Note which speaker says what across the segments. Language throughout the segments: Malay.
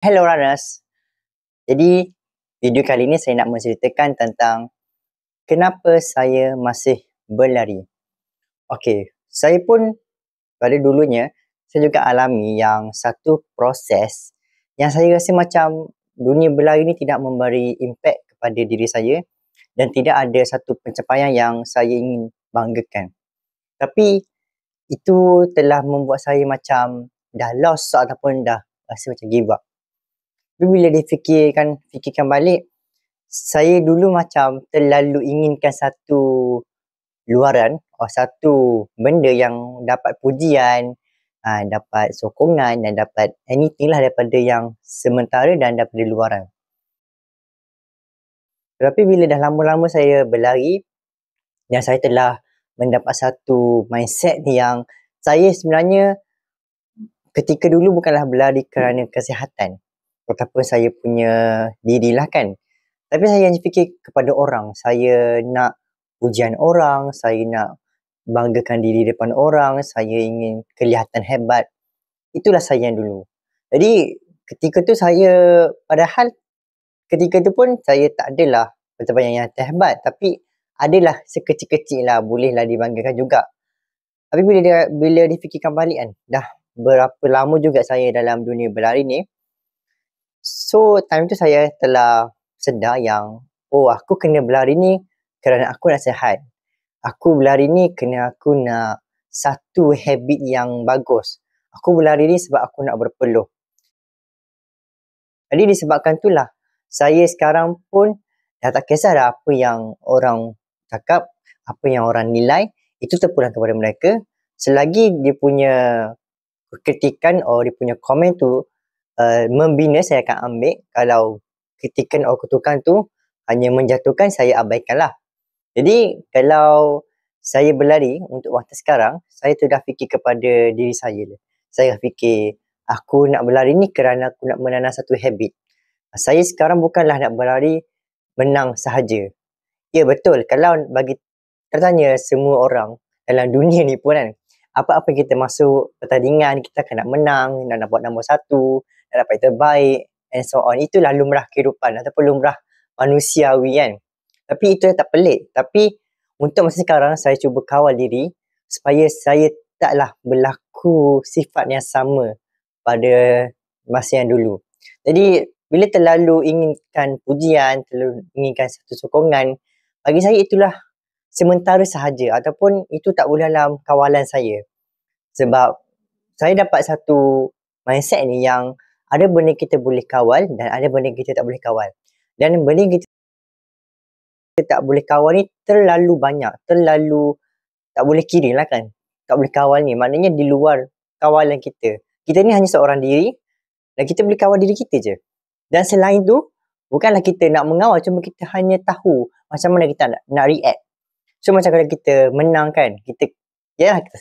Speaker 1: Hello runners. Jadi video kali ini saya nak menceritakan tentang kenapa saya masih berlari. Okey, saya pun pada dulunya saya juga alami yang satu proses yang saya rasa macam dunia berlari ni tidak memberi impak kepada diri saya dan tidak ada satu pencapaian yang saya ingin banggakan. Tapi itu telah membuat saya macam dah lost ataupun dah rasa macam give up. Tapi bila fikirkan balik, saya dulu macam terlalu inginkan satu luaran, satu benda yang dapat pujian, dapat sokongan dan dapat anything lah daripada yang sementara dan daripada luaran. Tetapi bila dah lama-lama saya berlari dan saya telah mendapat satu mindset yang saya sebenarnya ketika dulu bukanlah berlari kerana kesihatan ataupun saya punya dirilah kan. Tapi saya hanya fikir kepada orang. Saya nak pujian orang, saya nak banggakan diri depan orang, saya ingin kelihatan hebat. Itulah saya yang dulu. Jadi ketika tu padahal ketika tu pun saya tak adalah pencapaian yang terhebat, tapi adalah sekecil-kecil lah, bolehlah dibanggakan juga. Tapi bila difikirkan balik kan, dah berapa lama juga saya dalam dunia berlari ni. So time tu saya telah sedar yang aku kena berlari ni kerana aku nak sihat. Aku berlari ni kerana aku nak satu habit yang bagus. Aku berlari ni sebab aku nak berpeluh. Jadi disebabkan itulah saya sekarang pun dah tak kisah dah apa yang orang cakap, apa yang orang nilai, itu terpulang kepada mereka. Selagi dia punya kritikan atau dia punya komen tu membina, saya akan ambil. Kalau kritikan atau kutukan tu hanya menjatuhkan, saya abaikanlah. Jadi kalau saya berlari untuk waktu sekarang, saya tu dah fikir kepada diri saya. Saya dah fikir aku nak berlari ni kerana aku nak menanam satu habit. Saya sekarang bukanlah nak berlari menang sahaja. Ya betul, kalau bagi tertanya semua orang dalam dunia ni pun kan, apa-apa kita masuk pertandingan, kita akan nak menang, nak buat nombor 1, nak dapat yang terbaik and so on. Itulah lumrah kehidupan ataupun lumrah manusiawi kan. Tapi itu tak pelik. Tapi untuk masa sekarang saya cuba kawal diri supaya saya taklah berlaku sifat yang sama pada masa yang dulu. Jadi bila terlalu inginkan pujian, terlalu inginkan satu sokongan, bagi saya itulah sementara sahaja ataupun itu tak boleh dalam kawalan saya. Sebab saya dapat satu mindset ni yang ada benda kita boleh kawal dan ada benda kita tak boleh kawal. Dan benda kita tak boleh kawal ni terlalu banyak, terlalu tak boleh kira lah kan. Tak boleh kawal ni, maknanya di luar kawalan kita. Kita ni hanya seorang diri dan kita boleh kawal diri kita je. Dan selain tu, bukanlah kita nak mengawal, cuma kita hanya tahu macam mana kita nak react. So macam kalau kita menang kan, kita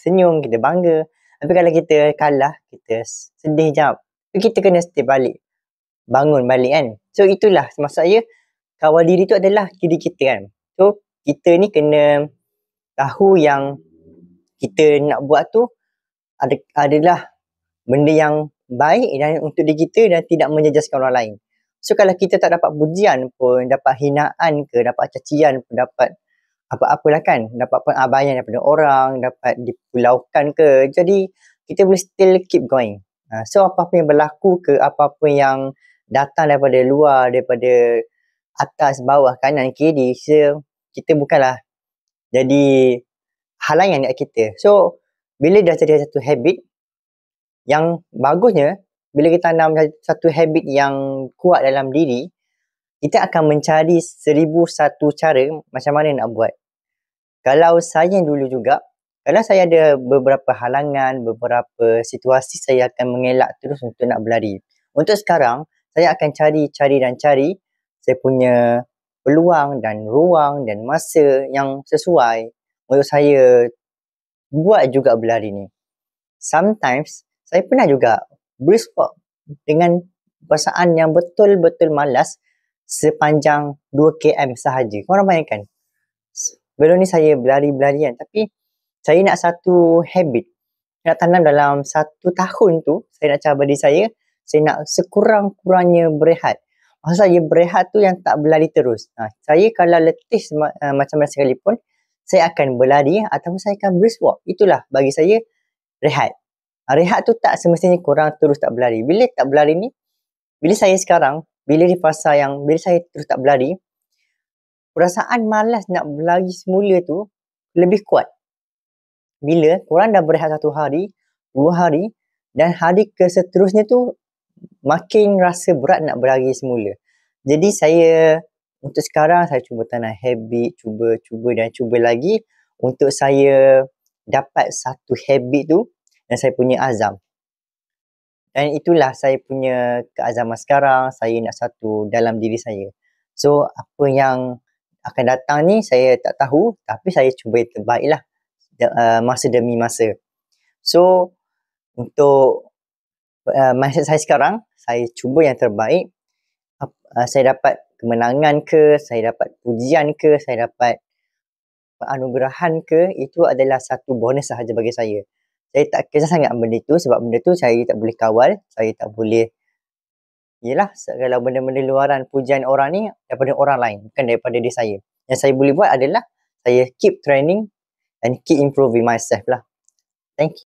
Speaker 1: senyum, kita bangga. Tapi kalau kita kalah, kita sedih jap. Tapi kita kena stay balik, bangun balik kan. So itulah maksud saya, kawal diri tu adalah diri kita kan. So kita ni kena tahu yang kita nak buat tu adalah benda yang baik dan untuk diri kita dan tidak menjejaskan orang lain. So kalau kita tak dapat pujian pun, dapat hinaan ke, dapat cacian pun, dapat apa-apalah kan, dapat pengabaian daripada orang, dapat dipulaukan ke, jadi kita boleh still keep going. So apa-apa yang berlaku ke, apa-apa yang datang daripada luar, daripada atas, bawah, kanan, kiri, so kita bukanlah jadi halangan dekat kita. So bila dah jadi satu habit yang bagusnya, bila kita tanam satu habit yang kuat dalam diri, kita akan mencari 1001 cara macam mana nak buat. Kalau saya dulu juga, kalau saya ada beberapa halangan, beberapa situasi, saya akan mengelak terus untuk nak berlari. Untuk sekarang, saya akan cari saya punya peluang dan ruang dan masa yang sesuai untuk saya buat juga berlari ni. Sometimes, saya pernah juga brisk walk dengan perasaan yang betul-betul malas sepanjang 2 km sahaja. Korang bayangkan, sebelum ni saya berlari-berlarian, tapi saya nak satu habit, nak tanam dalam 1 tahun tu, saya nak cabar diri saya saya nak sekurang-kurangnya berehat. Maksud saya berehat tu yang tak berlari terus. Saya kalau letih macam mana sekalipun, saya akan berlari ataupun saya akan brisk walk. Itulah bagi saya rehat. Rehat tu tak semestinya korang terus tak berlari. Bila tak berlari ni, bila saya sekarang, bila di fasa yang bila saya terus tak berlari, perasaan malas nak berlari semula tu lebih kuat. Bila korang dah berehat 1 hari, 2 hari dan hari ke seterusnya tu makin rasa berat nak berlari semula. Jadi saya untuk sekarang saya cuba tanam habit, cuba lagi untuk saya dapat satu habit tu dan saya punya azam. Dan itulah saya punya keazaman sekarang, saya nak satu dalam diri saya. So apa yang akan datang ni saya tak tahu, tapi saya cuba yang terbaik lah masa demi masa. So untuk mindset saya sekarang, saya cuba yang terbaik. Saya dapat kemenangan ke, saya dapat pujian ke, saya dapat penganugerahan ke, itu adalah satu bonus sahaja bagi saya. Saya tak kisah sangat benda tu sebab benda tu saya tak boleh kawal, saya tak boleh. Yelah, kalau benda-benda luaran pujian orang ni daripada orang lain, bukan daripada diri saya. Yang saya boleh buat adalah saya keep training and keep improving myself lah. Thank you.